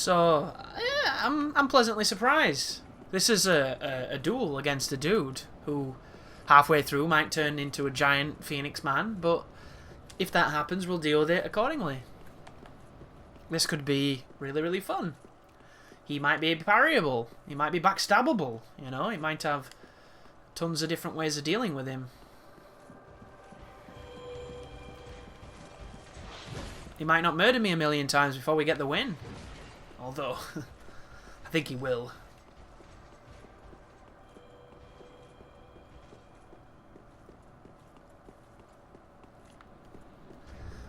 So, yeah, I'm pleasantly surprised. This is a duel against a dude who halfway through might turn into a giant phoenix man, but if that happens, we'll deal with it accordingly. This could be really, really fun. He might be parryable. He might be backstabbable. You know, he might have tons of different ways of dealing with him. He might not murder me a million times before we get the win. Although, I think he will.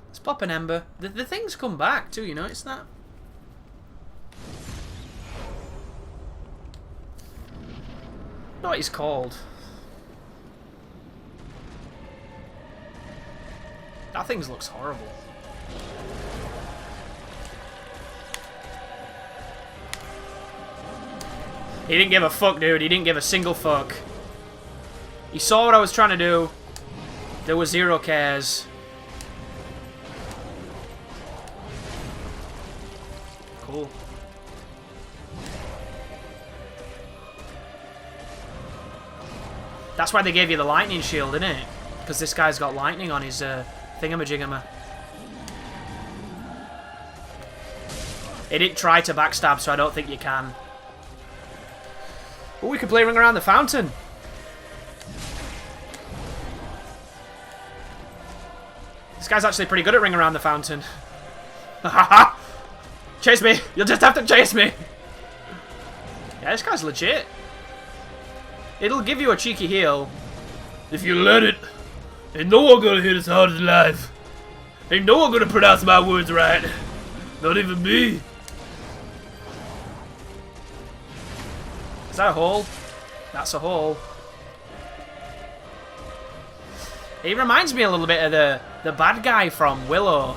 Let's pop an ember. The things come back too, you know, it's not... I don't know what he's called. That thing looks horrible. He didn't give a fuck, dude. He didn't give a single fuck. He saw what I was trying to do. There was zero cares. Cool. That's why they gave you the lightning shield, isn't it? Because this guy's got lightning on his thingamajigama. He didn't try to backstab, so I don't think you can. Oh, we could play Ring Around the Fountain. This guy's actually pretty good at Ring Around the Fountain. Haha! Chase me! You'll just have to chase me! Yeah, this guy's legit. It'll give you a cheeky heal. If you let it. Ain't no one gonna hit as hard as life. Ain't no one gonna pronounce my words right. Not even me. Is that a hole? That's a hole. He reminds me a little bit of the bad guy from Willow.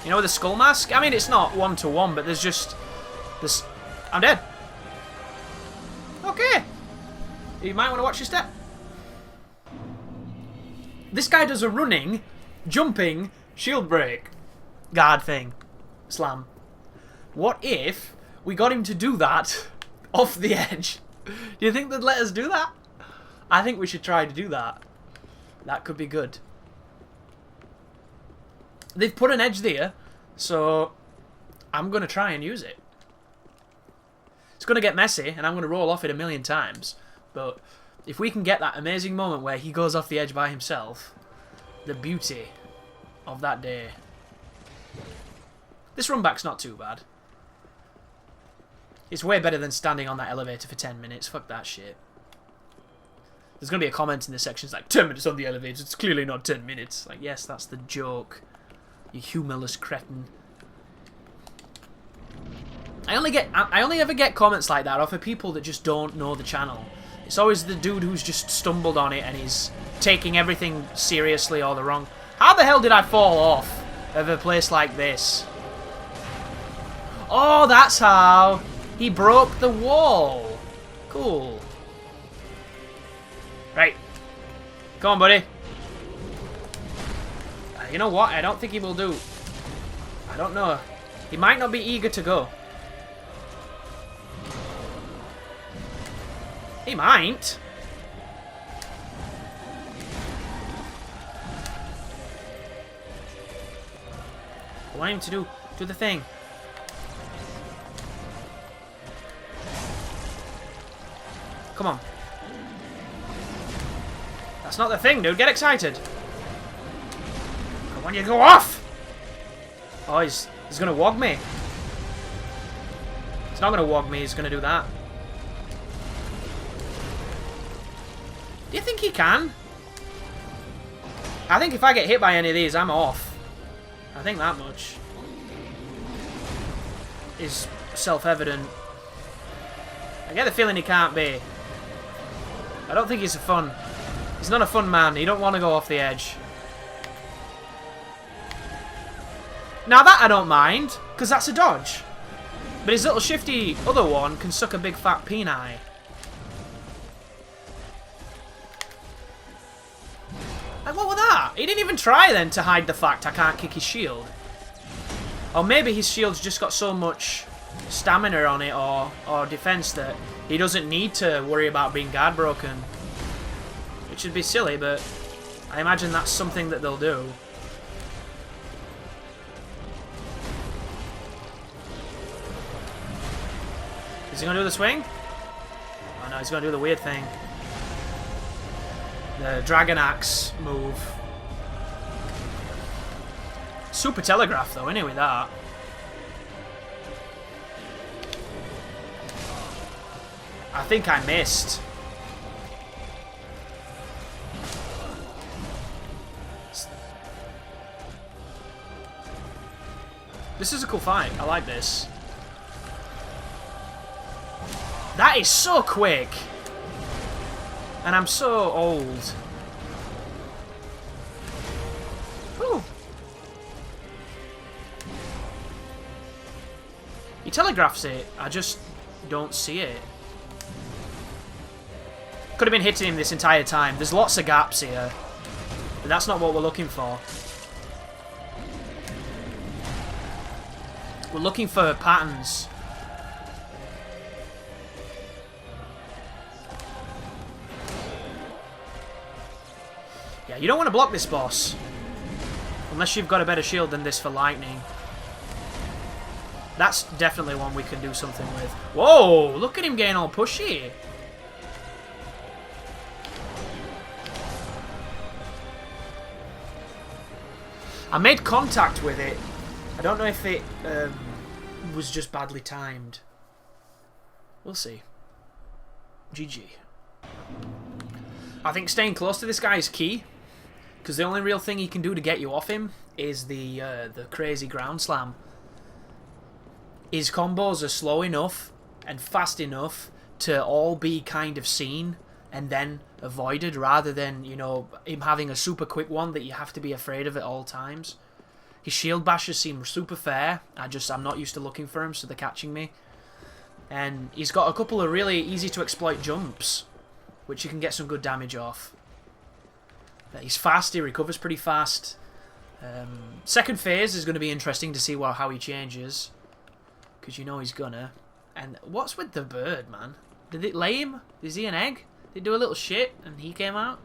You know, with the skull mask? I mean, it's not one-to-one, but there's just... this. I'm dead. Okay. You might want to watch your step. This guy does a running, jumping, shield break guard thing. Slam. What if we got him to do that off the edge? Do you think they'd let us do that? I think we should try to do that. That could be good. They've put an edge there, so I'm going to try and use it. It's going to get messy, and I'm going to roll off it a million times. But if we can get that amazing moment where he goes off the edge by himself, the beauty of that day. This run back's not too bad. It's way better than standing on that elevator for 10 minutes. Fuck that shit. There's going to be a comment in the section that's like, 10 minutes on the elevator, it's clearly not 10 minutes. Like, yes, that's the joke. You humorless cretin. I only ever get comments like that off of people that just don't know the channel. It's always the dude who's just stumbled on it and he's taking everything seriously or the wrong. How the hell did I fall off of a place like this? Oh, that's how. He broke the wall. Cool. Right. Come on, buddy. You know what? I don't think he will do. I don't know. He might not be eager to go. He might. I want him to do the thing. Come on. That's not the thing, dude. Get excited. I want you to go off. Oh, he's gonna wog me. He's not gonna wog me. He's gonna do that. Do you think he can? I think if I get hit by any of these, I'm off. I think that much is self-evident. I get the feeling he can't be. I don't think he's he's not a fun man. He don't want to go off the edge. Now that I don't mind, because that's a dodge. But his little shifty other one can suck a big fat peni. Like, what was that? He didn't even try then to hide the fact I can't kick his shield. Or maybe his shield's just got so much stamina on it or defense that he doesn't need to worry about being guard broken. Which would be silly, but I imagine that's something that they'll do. Is he going to do the swing? Oh no, he's going to do the weird thing. The Dragon Axe move. Super telegraph though, anyway, that. I think I missed. This is a cool fight. I like this. That is so quick. And I'm so old. Ooh. He telegraphs it. I just don't see it. Could have been hitting him this entire time. There's lots of gaps here. But that's not what we're looking for. We're looking for patterns. Yeah, you don't want to block this boss. Unless you've got a better shield than this for lightning. That's definitely one we can do something with. Whoa! Look at him getting all pushy. I made contact with it. I don't know if it was just badly timed. We'll see. GG. I think staying close to this guy is key. Because the only real thing he can do to get you off him is the crazy ground slam. His combos are slow enough and fast enough to all be kind of seen and then avoided, rather than, you know, him having a super quick one that you have to be afraid of at all times. His shield bashes seem super fair. I'm not used to looking for him, so they're catching me. And he's got a couple of really easy to exploit jumps, which you can get some good damage off. He's fast, he recovers pretty fast. Second phase is going to be interesting to see how he changes. Because you know he's gonna. And what's with the bird, man? Did it lay him? Is he an egg? Did it do a little shit and he came out?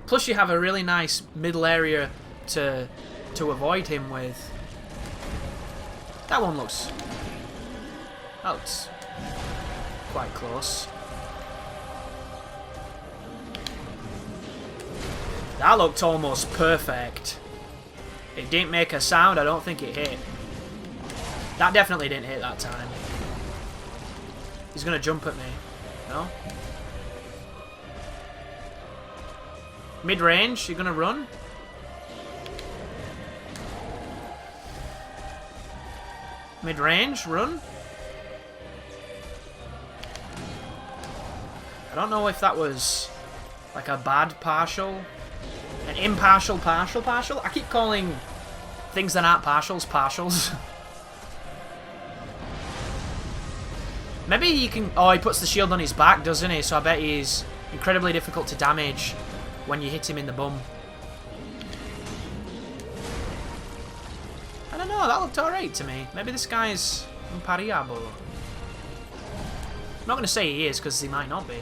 Plus you have a really nice middle area to avoid him with. That one looks quite close. That looked almost perfect. It didn't make a sound. I don't think it hit. That definitely didn't hit that time. He's going to jump at me. No? Mid-range, you're going to run? Mid-range, run? I don't know if that was like a bad partial. An impartial partial? I keep calling things that aren't partials partials. Maybe he can... Oh, he puts the shield on his back, doesn't he? So I bet he's incredibly difficult to damage when you hit him in the bum. I don't know, that looked alright to me. Maybe this guy's impariable. I'm not going to say he is, because he might not be.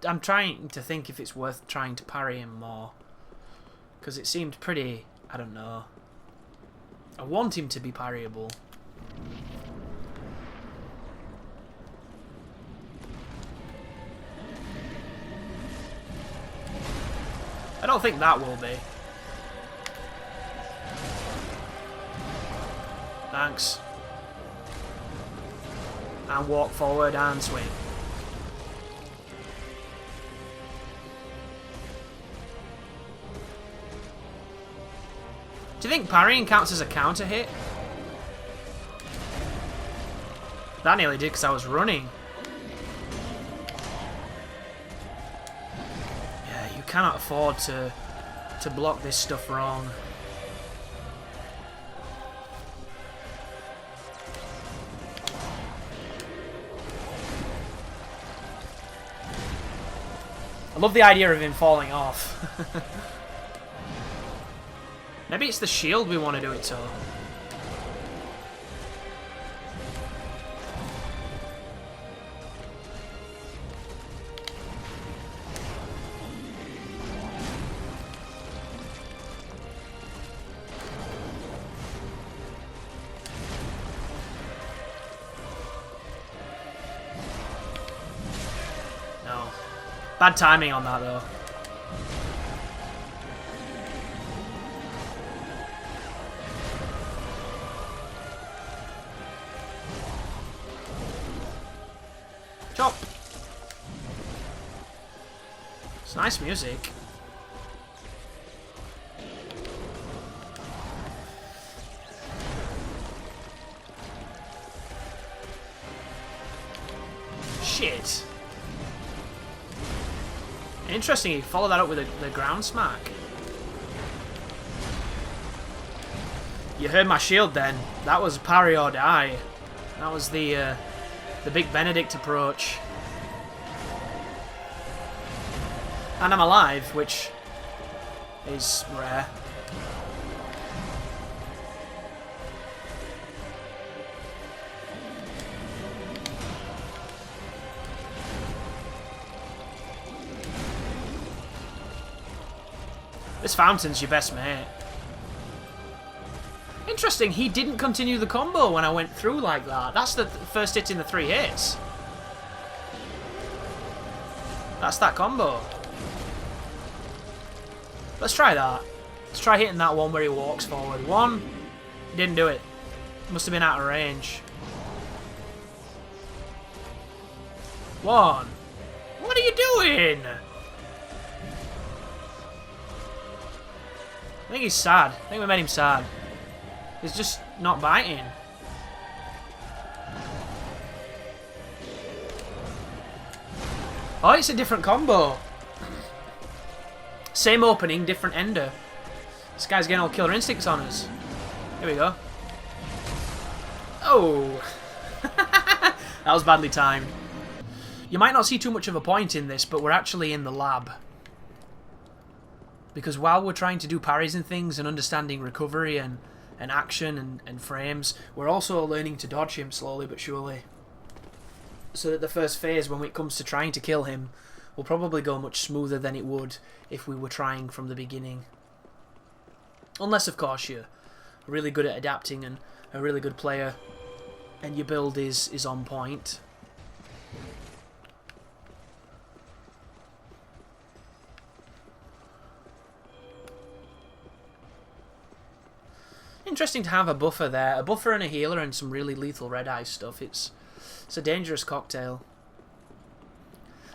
I'm trying to think if it's worth trying to parry him more. Because it seemed pretty... I don't know. I want him to be parryable. I don't think that will be. Thanks. And walk forward and swing. Do you think parrying counts as a counter hit? That nearly did because I was running. Yeah, you cannot afford to block this stuff wrong. I love the idea of him falling off. Maybe it's the shield we want to do it to. No. Bad timing on that though. Chop. It's nice music. Shit. Interesting, you follow that up with the ground smack. You heard my shield then. That was parry or die. That was the big Benedict approach. And I'm alive, which is rare. This fountain's your best mate. Interesting, he didn't continue the combo when I went through like that. That's the first hit in the 3 hits. That's that combo. Let's try that. Let's try hitting that one where he walks forward. 1. He didn't do it. Must have been out of range. 1. What are you doing? I think he's sad. I think we made him sad. He's just not biting. Oh, it's a different combo. Same opening, different ender. This guy's getting all killer instincts on us. Here we go. Oh. That was badly timed. You might not see too much of a point in this, but we're actually in the lab. Because while we're trying to do parries and things and understanding recovery and action and frames, we're also learning to dodge him slowly but surely. So that the first phase, when it comes to trying to kill him, will probably go much smoother than it would if we were trying from the beginning. Unless, of course, you're really good at adapting and a really good player and your build is on point. Interesting to have a buffer there. A buffer and a healer and some really lethal red eye stuff. It's a dangerous cocktail.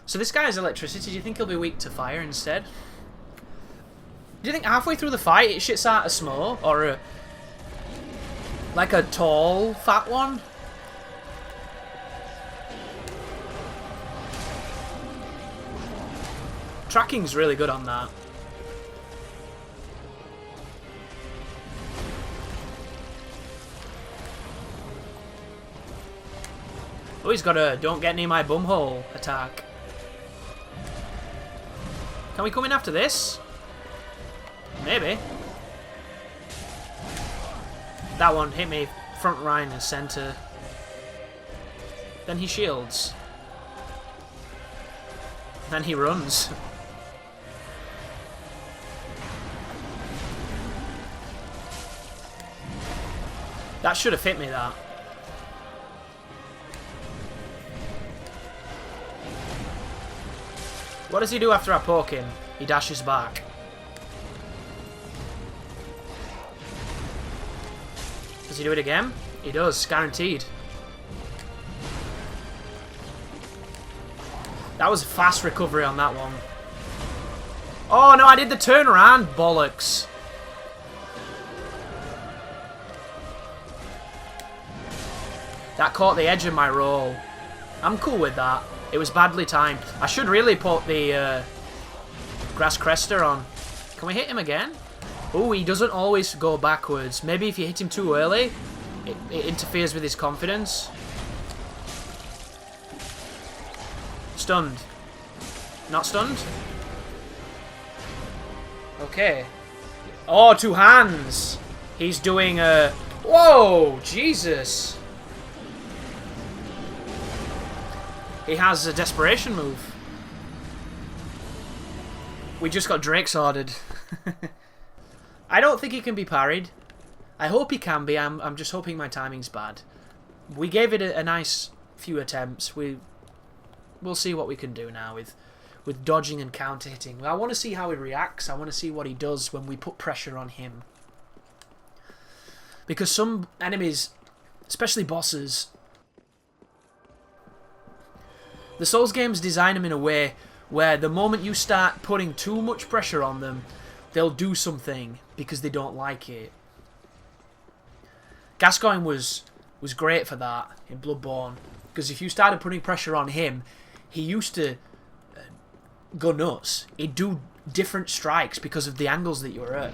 So this guy has electricity. Do you think he'll be weak to fire instead? Do you think halfway through the fight it shits out a smoke? Or like a tall, fat one? Tracking's really good on that. Oh, he's got a don't get near my bumhole attack. Can we come in after this? Maybe. That one hit me front right and center. Then he shields. Then he runs. That should have hit me, that. What does he do after I poke him? He dashes back. Does he do it again? He does, guaranteed. That was fast recovery on that one. Oh no, I did the turnaround. Bollocks. That caught the edge of my roll. I'm cool with that. It was badly timed. I should really put the Grass Crester on. Can we hit him again? Oh, he doesn't always go backwards. Maybe if you hit him too early, it interferes with his confidence. Stunned. Not stunned? Okay. Oh, 2 hands! He's doing a... Whoa! Jesus! He has a desperation move. We just got Drake sworded. I don't think he can be parried. I hope he can be. I'm just hoping my timing's bad. We gave it a nice few attempts. We'll see what we can do now with dodging and counter hitting. I want to see how he reacts. I want to see what he does when we put pressure on him. Because some enemies, especially bosses, the Souls games design them in a way where the moment you start putting too much pressure on them, they'll do something because they don't like it. Gascoigne was great for that in Bloodborne, because if you started putting pressure on him, he used to go nuts. He'd do different strikes because of the angles that you were at.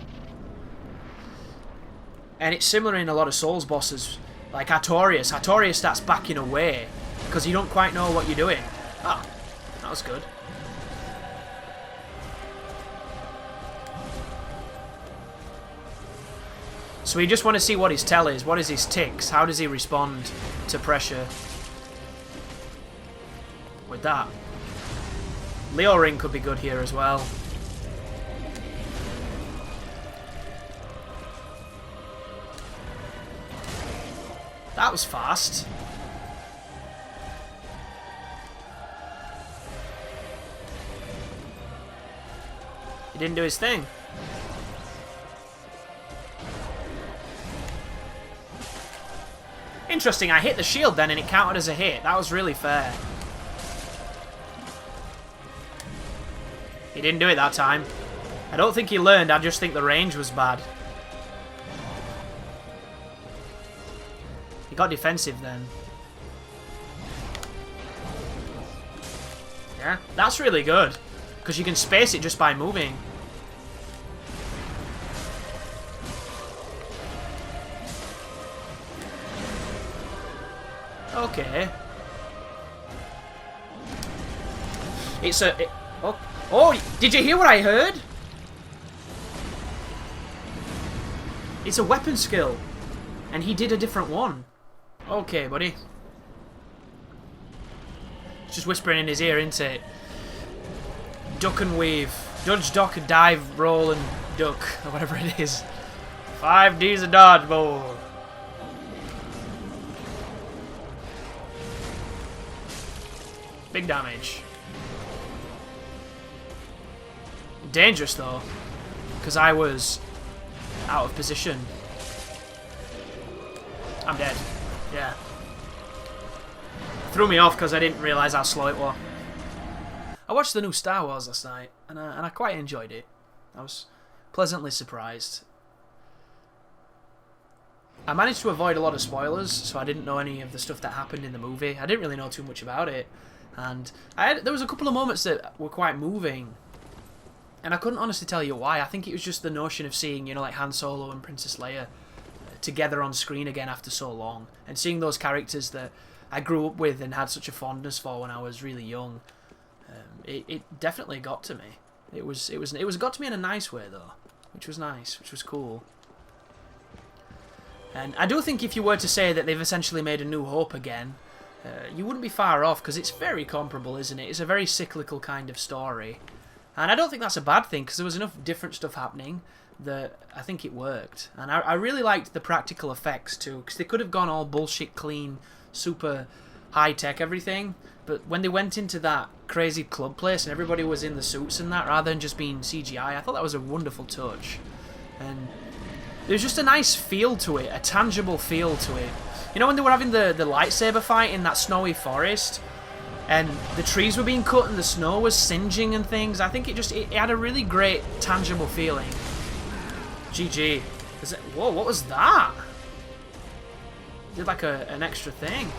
And it's similar in a lot of Souls bosses, like Artorias. Artorias starts backing away because you don't quite know what you're doing. Ah, that was good. So we just want to see what his tell is. What is his ticks? How does he respond to pressure? With that. Leo Ring could be good here as well. That was fast. He didn't do his thing. Interesting, I hit the shield then and it counted as a hit. That was really fair. He didn't do it that time. I don't think he learned, I just think the range was bad. He got defensive then. Yeah, that's really good. Because you can space it just by moving. Okay. It's a... Oh, did you hear what I heard? It's a weapon skill. And he did a different one. Okay, buddy. It's just whispering in his ear, isn't it? Duck and weave. Dodge, duck, dive, roll, and duck. Or whatever it is. 5D's a dodgeball. Big damage. Dangerous though, because I was out of position. I'm dead. Yeah. Threw me off because I didn't realise how slow it was. I watched the new Star Wars last night, and I quite enjoyed it. I was pleasantly surprised. I managed to avoid a lot of spoilers, so I didn't know any of the stuff that happened in the movie. I didn't really know too much about it. And there was a couple of moments that were quite moving. And I couldn't honestly tell you why. I think it was just the notion of seeing, you know, like Han Solo and Princess Leia together on screen again after so long. And seeing those characters that I grew up with and had such a fondness for when I was really young. It definitely got to me. It got to me in a nice way, though. Which was nice, which was cool. And I do think if you were to say that they've essentially made A New Hope again, you wouldn't be far off, because it's very comparable, isn't it? It's a very cyclical kind of story. And I don't think that's a bad thing, because there was enough different stuff happening that I think it worked. And I really liked the practical effects too, because they could have gone all bullshit clean, super high-tech everything, but when they went into that crazy club place and everybody was in the suits and that, rather than just being CGI, I thought that was a wonderful touch. And there's just a nice feel to it, a tangible feel to it. You know when they were having the lightsaber fight in that snowy forest, and the trees were being cut and the snow was singeing and things? I think it had a really great, tangible feeling. GG. Whoa, what was that? Did like an extra thing.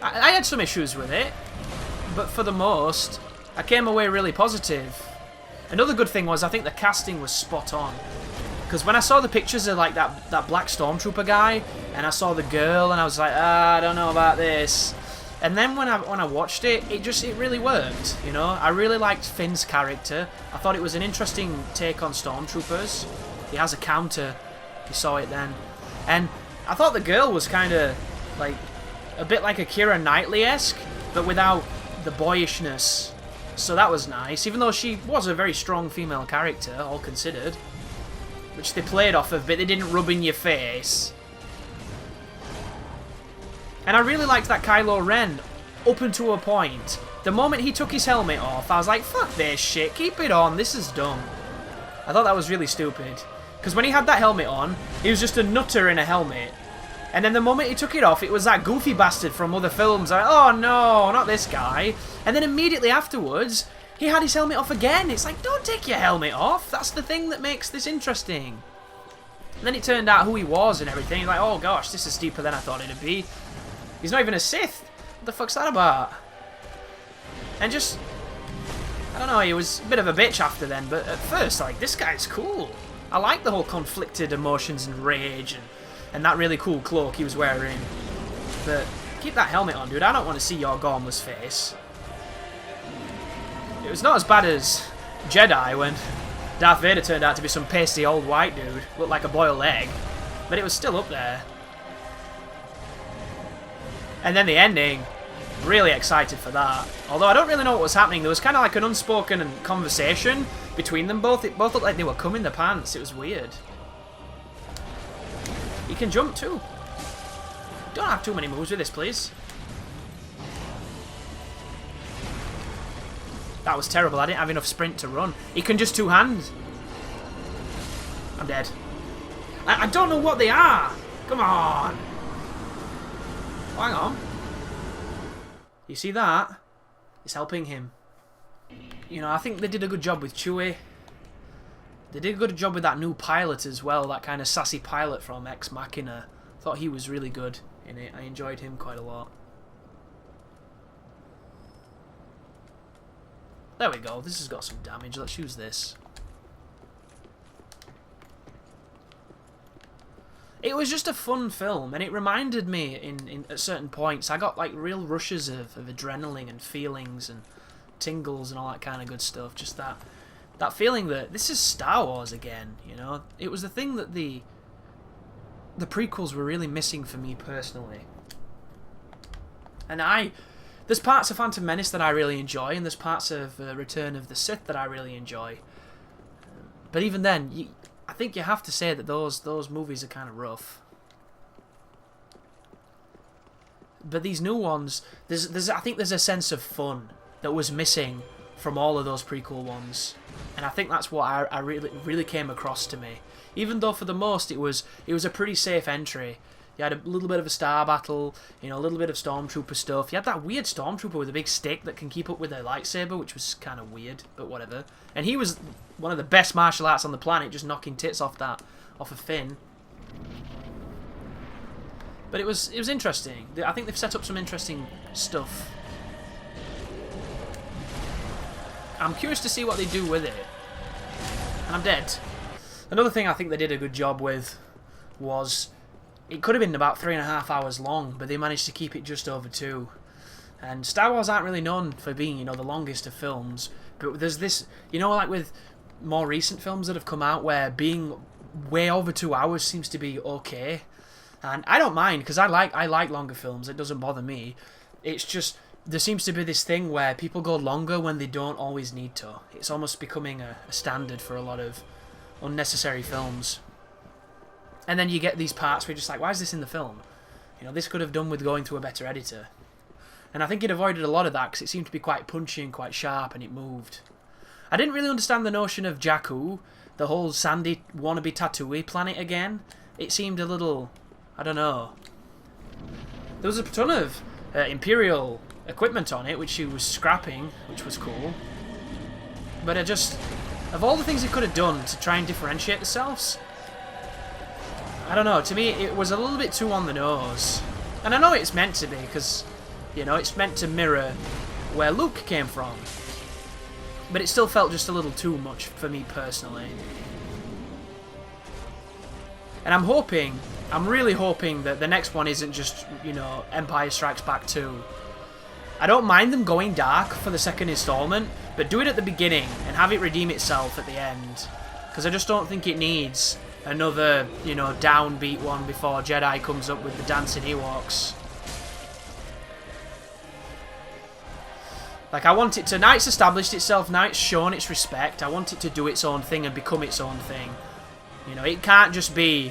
I had some issues with it, but for the most, I came away really positive. Another good thing was I think the casting was spot on. Because when I saw the pictures of like that black stormtrooper guy, and I saw the girl, and I was like, I don't know about this. And then when I watched it, it really worked, you know? I really liked Finn's character. I thought it was an interesting take on Stormtroopers. He has a counter. You saw it then. And I thought the girl was kind of, like, a bit like a Keira Knightley-esque, but without the boyishness. So that was nice, even though she was a very strong female character, all considered. Which they played off of, but they didn't rub in your face. And I really liked that Kylo Ren, up until a point. The moment he took his helmet off, I was like, fuck this shit, keep it on, this is dumb. I thought that was really stupid. Because when he had that helmet on, he was just a nutter in a helmet. And then the moment he took it off, it was that goofy bastard from other films. Like, oh no, not this guy. And then immediately afterwards, he had his helmet off again. It's like, don't take your helmet off. That's the thing that makes this interesting. And then it turned out who he was and everything. You're like, oh gosh, this is deeper than I thought it'd be. He's not even a Sith. What the fuck's that about? And just, I don't know, he was a bit of a bitch after then, but at first, like, this guy's cool. I like the whole conflicted emotions and rage and that really cool cloak he was wearing. But keep that helmet on, dude. I don't want to see your gormless face. It was not as bad as Jedi when Darth Vader turned out to be some pasty old white dude. Looked like a boiled egg. But it was still up there. And then the ending, really excited for that. Although I don't really know what was happening. There was kind of like an unspoken conversation between them both. It both looked like they were coming the pants. It was weird. He can jump too. Don't have too many moves with this, please. That was terrible. I didn't have enough sprint to run. He can just two-hand. I'm dead. I don't know what they are. Come on. Hang on. You see that? It's helping him. You know, I think they did a good job with Chewie. They did a good job with that new pilot as well, that kind of sassy pilot from Ex Machina. Thought he was really good in it. I enjoyed him quite a lot. There we go. This has got some damage. Let's use this. It was just a fun film, and it reminded me at certain points. I got like real rushes of adrenaline and feelings and tingles and all that kind of good stuff. Just that feeling that this is Star Wars again, you know? It was the thing that the prequels were really missing for me personally. And there's parts of Phantom Menace that I really enjoy, and there's parts of Return of the Sith that I really enjoy. But even then, I think you have to say that those movies are kind of rough. But these new ones, I think there's a sense of fun that was missing from all of those prequel ones, and I think that's what I really came across to me. Even though for the most it was a pretty safe entry. You had a little bit of a star battle, you know, a little bit of Stormtrooper stuff. You had that weird Stormtrooper with a big stick that can keep up with their lightsaber, which was kind of weird, but whatever. And he was one of the best martial arts on the planet, just knocking tits off of Finn. But it was interesting. I think they've set up some interesting stuff. I'm curious to see what they do with it. And I'm dead. Another thing I think they did a good job with was, it could have been about 3.5 hours long, but they managed to keep it just over 2. And Star Wars aren't really known for being, you know, the longest of films. But there's this, you know, like with more recent films that have come out where being way over 2 hours seems to be okay. And I don't mind, because I like longer films. It doesn't bother me. It's just, there seems to be this thing where people go longer when they don't always need to. It's almost becoming a standard for a lot of unnecessary films. And then you get these parts where you're just like, why is this in the film? You know, this could have done with going to a better editor. And I think it avoided a lot of that because it seemed to be quite punchy and quite sharp, and it moved. I didn't really understand the notion of Jakku, the whole sandy wannabe Tatooine planet again. It seemed a little, I don't know. There was a ton of Imperial equipment on it, which she was scrapping, which was cool. But I just, of all the things it could have done to try and differentiate themselves, I don't know, to me it was a little bit too on the nose. And I know it's meant to be, because, you know, it's meant to mirror where Luke came from. But it still felt just a little too much for me personally. And I'm really hoping that the next one isn't just, you know, Empire Strikes Back 2. I don't mind them going dark for the second installment, but do it at the beginning and have it redeem itself at the end. Because I just don't think it needs another, you know, downbeat one before Jedi comes up with the dancing Ewoks. Like, I want it to... Now it's established itself, now it's shown its respect, I want it to do its own thing and become its own thing. You know, it can't just be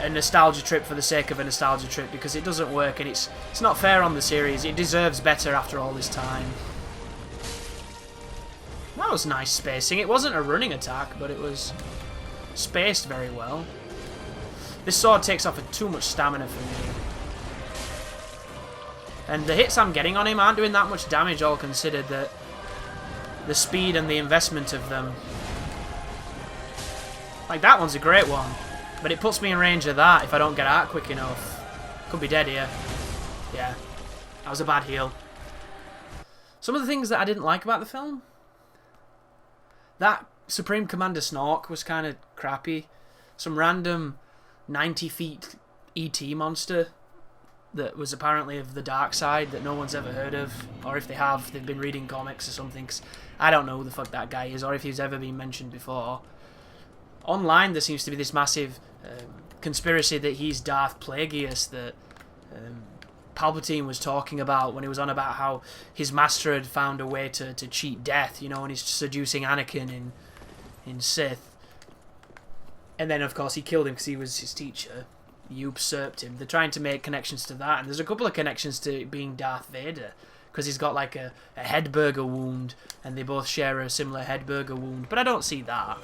a nostalgia trip for the sake of a nostalgia trip, because it doesn't work and it's not fair on the series. It deserves better after all this time. That was nice spacing. It wasn't a running attack, but it was spaced very well. This sword takes off too much stamina for me. And the hits I'm getting on him aren't doing that much damage, all considered, that the speed and the investment of them. Like, that one's a great one, but it puts me in range of that if I don't get out quick enough. Could be dead here. Yeah, that was a bad heal. Some of the things that I didn't like about the film, that Supreme Commander Snork was kind of crappy. Some random 90 feet ET monster that was apparently of the dark side that no one's ever heard of, or if they have, they've been reading comics or something, 'cause I don't know who the fuck that guy is, or if he's ever been mentioned before. Online there seems to be this massive conspiracy that he's Darth Plagueis that Palpatine was talking about when he was on about how his master had found a way to cheat death, you know, and he's seducing Anakin in Sith. And then, of course, he killed him because he was his teacher. He usurped him. They're trying to make connections to that, and there's a couple of connections to being Darth Vader, because he's got like a head burger wound, and they both share a similar head burger wound. But I don't see that,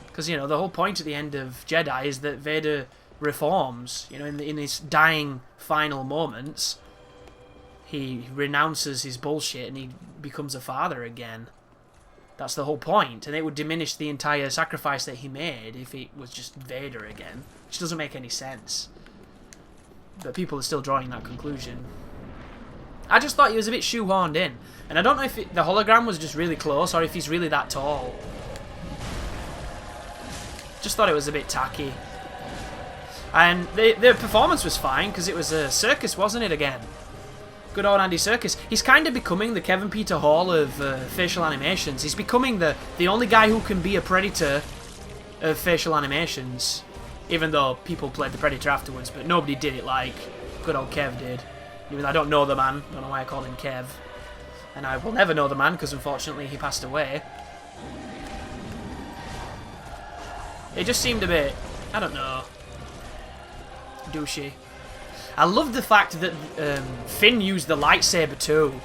because, you know, the whole point at the end of Jedi is that Vader reforms. You know, in his dying final moments, he renounces his bullshit and he becomes a father again. That's the whole point, and it would diminish the entire sacrifice that he made if it was just Vader again, which doesn't make any sense. But people are still drawing that conclusion. I just thought he was a bit shoehorned in, and I don't know if the hologram was just really close or if he's really that tall. Just thought it was a bit tacky. And the performance was fine, because it was a circus, wasn't it, again? Good old Andy Serkis. He's kind of becoming the Kevin Peter Hall of facial animations. He's becoming the only guy who can be a Predator of facial animations. Even though people played the Predator afterwards, but nobody did it like good old Kev did. Even though I don't know the man. Don't know why I called him Kev. And I will never know the man, because unfortunately he passed away. It just seemed a bit, I don't know, douchey. I loved the fact that Finn used the lightsaber too.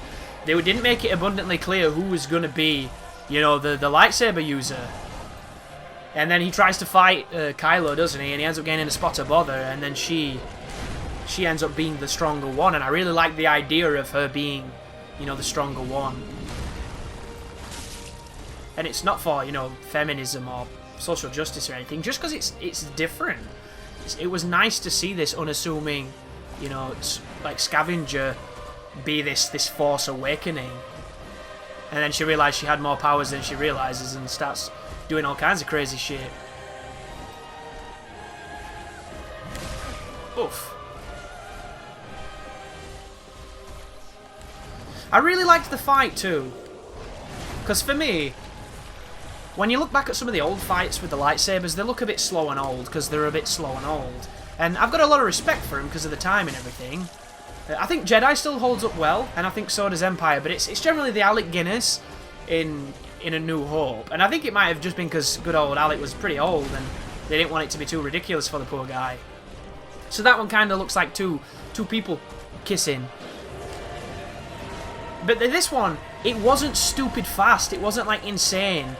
They didn't make it abundantly clear who was going to be, you know, the lightsaber user. And then he tries to fight Kylo, doesn't he? And he ends up getting in a spot of bother, and then she ends up being the stronger one. And I really like the idea of her being, you know, the stronger one. And it's not for, you know, feminism or social justice or anything, just because it's different. It was nice to see this unassuming, you know, like scavenger be this Force awakening. And then she realised she had more powers than she realises and starts doing all kinds of crazy shit. Oof. I really liked the fight too, because for me, when you look back at some of the old fights with the lightsabers, they look a bit slow and old, because they're a bit slow and old. And I've got a lot of respect for him because of the time and everything. I think Jedi still holds up well, and I think so does Empire, but it's generally the Alec Guinness in A New Hope. And I think it might have just been because good old Alec was pretty old, and they didn't want it to be too ridiculous for the poor guy. So that one kind of looks like two people kissing. But this one, it wasn't stupid fast, it wasn't like insane.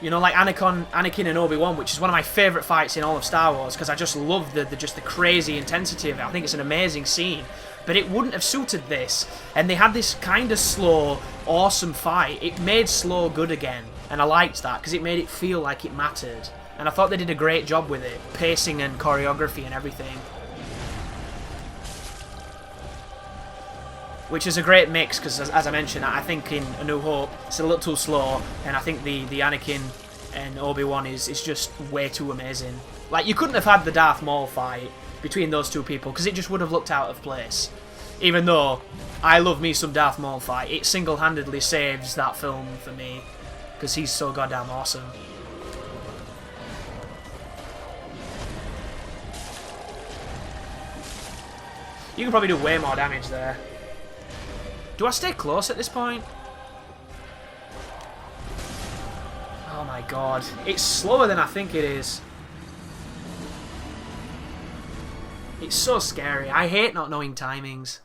You know, like Anakin and Obi-Wan, which is one of my favourite fights in all of Star Wars, because I just love the crazy intensity of it. I think it's an amazing scene. But it wouldn't have suited this. And they had this kind of slow, awesome fight. It made slow good again. And I liked that, because it made it feel like it mattered. And I thought they did a great job with it. Pacing and choreography and everything. Which is a great mix, because as I mentioned, I think in A New Hope it's a little too slow, and I think the Anakin and Obi-Wan is just way too amazing. Like, you couldn't have had the Darth Maul fight between those two people, because it just would have looked out of place. Even though I love me some Darth Maul fight, it single-handedly saves that film for me because he's so goddamn awesome. You can probably do way more damage there. Do I stay close at this point? Oh my god. It's slower than I think it is. It's so scary. I hate not knowing timings.